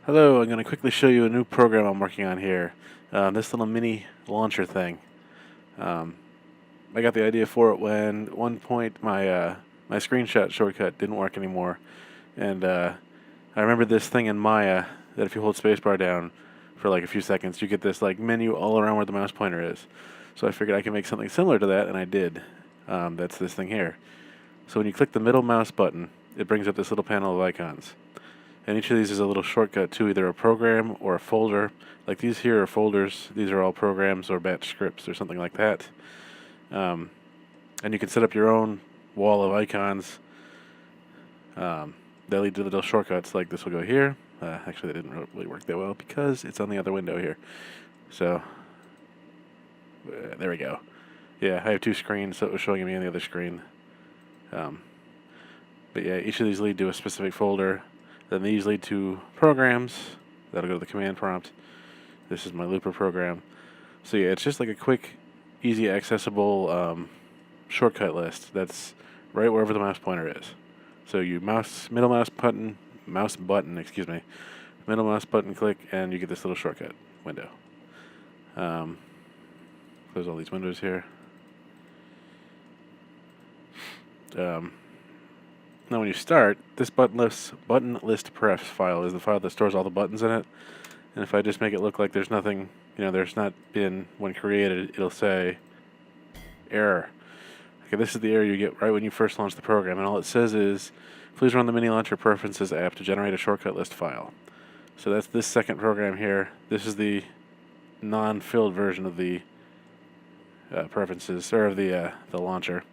Hello, I'm going to quickly show you a new program I'm working on here. This little mini launcher thing. Um, I got the idea for it when at one point my screenshot shortcut didn't work anymore, and I remember this thing in Maya that if you hold spacebar down for like a few seconds, you get this like menu all around where the mouse pointer is. So I figured I could make something similar to that, and I did. That's this thing here. So when you click the middle mouse button, it brings up this little panel of icons. And each of these is a little shortcut to either a program or a folder. Like these here are folders. These are all programs or batch scripts or something like that. And you can set up your own wall of icons that lead to little shortcuts. Like this will go here. Actually, that didn't really work that well because it's on the other window here. So there we go. Yeah, I have two screens, so it was showing me on the other screen. But yeah, each of these lead to a specific folder. Then these lead to programs. That'll go to the command prompt. This is my looper program. So yeah, it's just like a quick, easy, accessible shortcut list that's right wherever the mouse pointer is. So you middle mouse button, middle mouse button click, and you get this little shortcut window. Close all these windows here. Now when you start, this button list prefs file is the file that stores all the buttons in it. And if I just make it look like there's nothing, there's not been one created, it'll say error. Okay, this is the error you get right when you first launch the program, and all it says is, please run the MiniLauncher Preferences app to generate a shortcut list file. So that's this second program here. This is the non-filled version of the preferences, or of the launcher.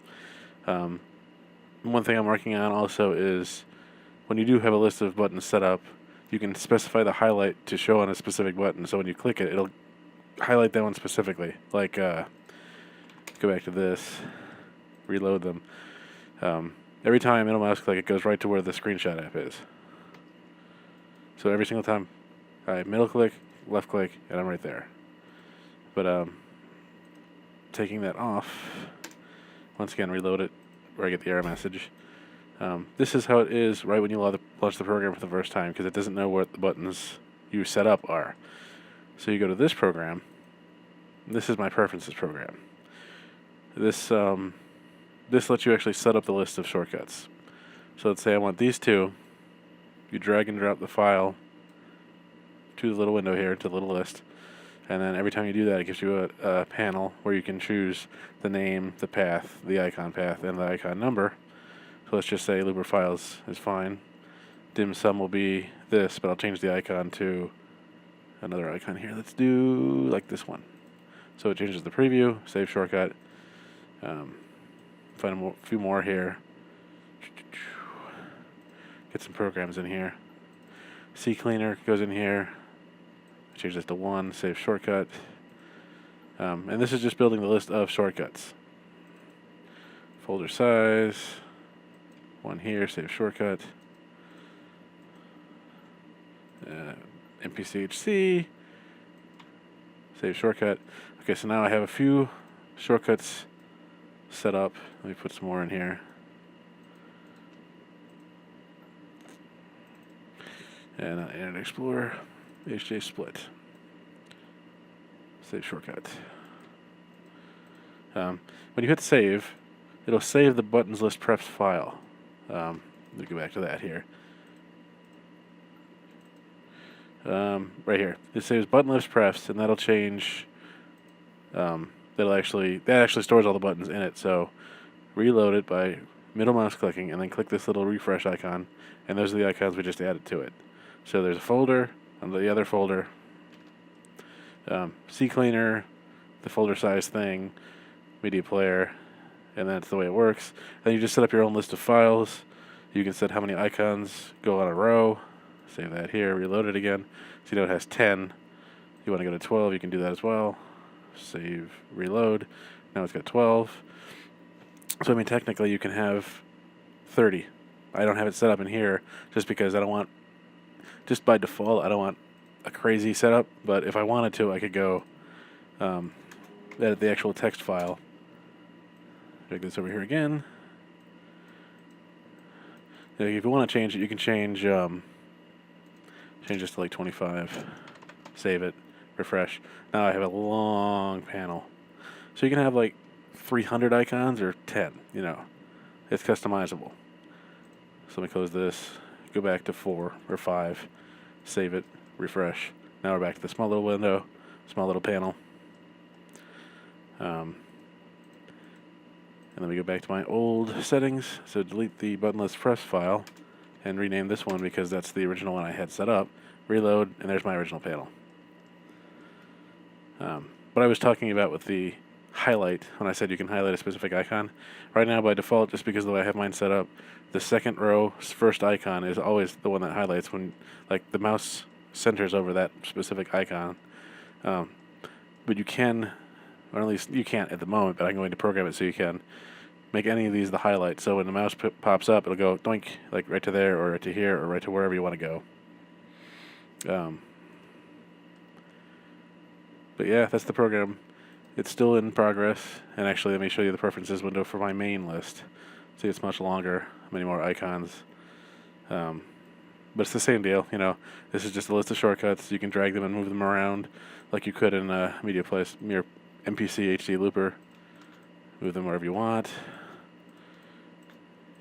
One thing I'm working on also is when you do have a list of buttons set up, you can specify the highlight to show on a specific button. So when you click it, it'll highlight that one specifically. Like, go back to this, reload them. Every time I middle mouse click, it goes right to where the screenshot app is. So every single time I middle click, left click, and I'm right there. But taking that off, once again, reload it, where I get the error message. This is how it is right when you launch the program for the first time, because it doesn't know what the buttons you set up are. So you go to this program. This is my preferences program. This lets you actually set up the list of shortcuts. So let's say I want these two. You drag and drop the file to the little window here, to the little list. And then every time you do that, it gives you a panel where you can choose the name, the path, the icon path, and the icon number. So let's just say looper files is fine. Dim sum will be this, but I'll change the icon to another icon here. Let's do like this one. So it changes the preview, save shortcut. Find a few more here. Get some programs in here. CCleaner goes in here. Change this to 1, save shortcut. And this is just building the list of shortcuts. Folder size, 1 here, save shortcut. MPCHC, save shortcut. Okay, so now I have a few shortcuts set up. Let me put some more in here. And Internet Explorer. HJ split. Save shortcut. When you hit save, it'll save the buttons list prefs file. Let me go back to that here. Right here. It saves button list prefs, and that'll change. That actually stores all the buttons in it. So reload it by middle mouse clicking, and then click this little refresh icon, and those are the icons we just added to it. So there's a folder. On the other folder, CCleaner, the folder size thing, media player, and that's the way it works. Then you just set up your own list of files. You can set how many icons go on a row. Save that here, reload it again. So it has 10. If you want to go to 12, you can do that as well. Save, reload. Now it's got 12. So I mean, technically you can have 30. I don't have it set up in here just because I don't want, just by default, I don't want a crazy setup, but if I wanted to, I could go edit the actual text file. Drag this over here again. If you want to change it, you can change Change this to like 25. Save it. Refresh. Now I have a long panel. So you can have like 300 icons or 10, you know. It's customizable. So let me close this. Go back to 4 or 5. Save it. Refresh. Now we're back to the small little window. Small little panel. And then we go back to my old settings. So delete the buttonless press file and rename this one because that's the original one I had set up. Reload, and there's my original panel. What I was talking about with the highlight, when I said you can highlight a specific icon, right now by default, just because of the way I have mine set up, the second row's first icon is always the one that highlights when, like, the mouse centers over that specific icon. But you can, or at least you can't at the moment, but I'm going to program it so you can make any of these the highlight. So when the mouse pops up, it'll go doink, like right to there, or right to here, or right to wherever you want to go. But yeah, that's the program. It's still in progress. And actually, let me show you the preferences window for my main list. See, it's much longer, many more icons. But it's the same deal, you know. This is just a list of shortcuts. You can drag them and move them around like you could in Media Place, your MPC HD Looper. Move them wherever you want.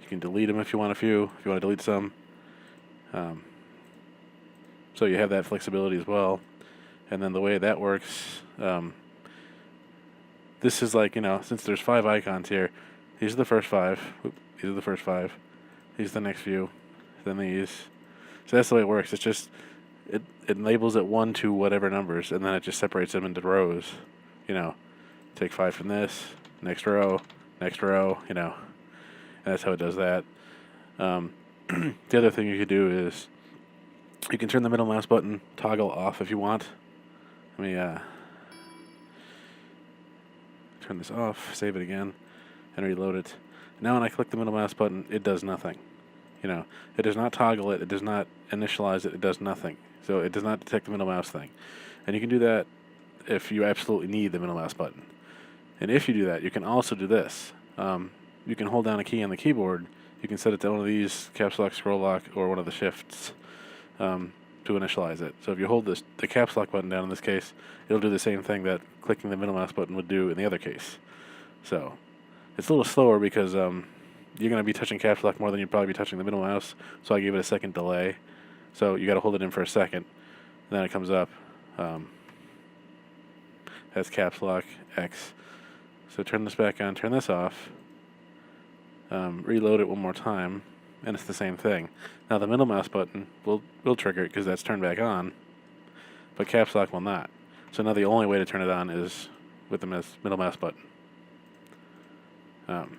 You can delete them if you want a few, if you want to delete some. So you have that flexibility as well. And then the way that works, this is like, you know, since there's 5 icons here, these are the first 5. These are the first 5. These are the next few. Then these. So that's the way it works. It's just, it labels it 1 to whatever numbers, and then it just separates them into rows. You know, take 5 from this, next row, you know. And that's how it does that. The other thing you could do is you can turn the middle mouse button toggle off if you want. Let me turn this off, save it again, and reload it. Now when I click the middle mouse button, it does nothing. You know, it does not toggle it, it does not initialize it, it does nothing. So it does not detect the middle mouse thing. And you can do that if you absolutely need the middle mouse button. And if you do that, you can also do this. You can hold down a key on the keyboard. You can set it to one of these, caps lock, scroll lock, or one of the shifts to initialize it. So if you hold the caps lock button down in this case, it'll do the same thing that clicking the middle mouse button would do in the other case. So it's a little slower because you're going to be touching caps lock more than you'd probably be touching the middle mouse, so I gave it a second delay. So you got to hold it in for a second, and then it comes up. Has caps lock, X. So turn this back on, turn this off, reload it one more time, and it's the same thing. Now the middle mouse button will trigger it because that's turned back on, but caps lock will not. So now the only way to turn it on is with the middle mouse button.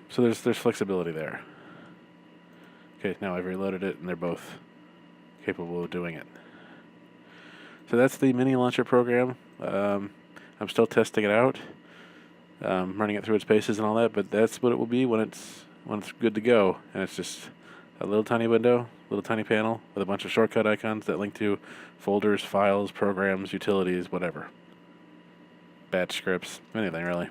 So there's flexibility there. Okay, now I've reloaded it, and they're both capable of doing it. So that's the MiniLauncher program. I'm still testing it out, running it through its paces and all that, but that's what it will be when it's good to go. And it's just a little tiny window, little tiny panel with a bunch of shortcut icons that link to folders, files, programs, utilities, whatever. Batch scripts, anything really.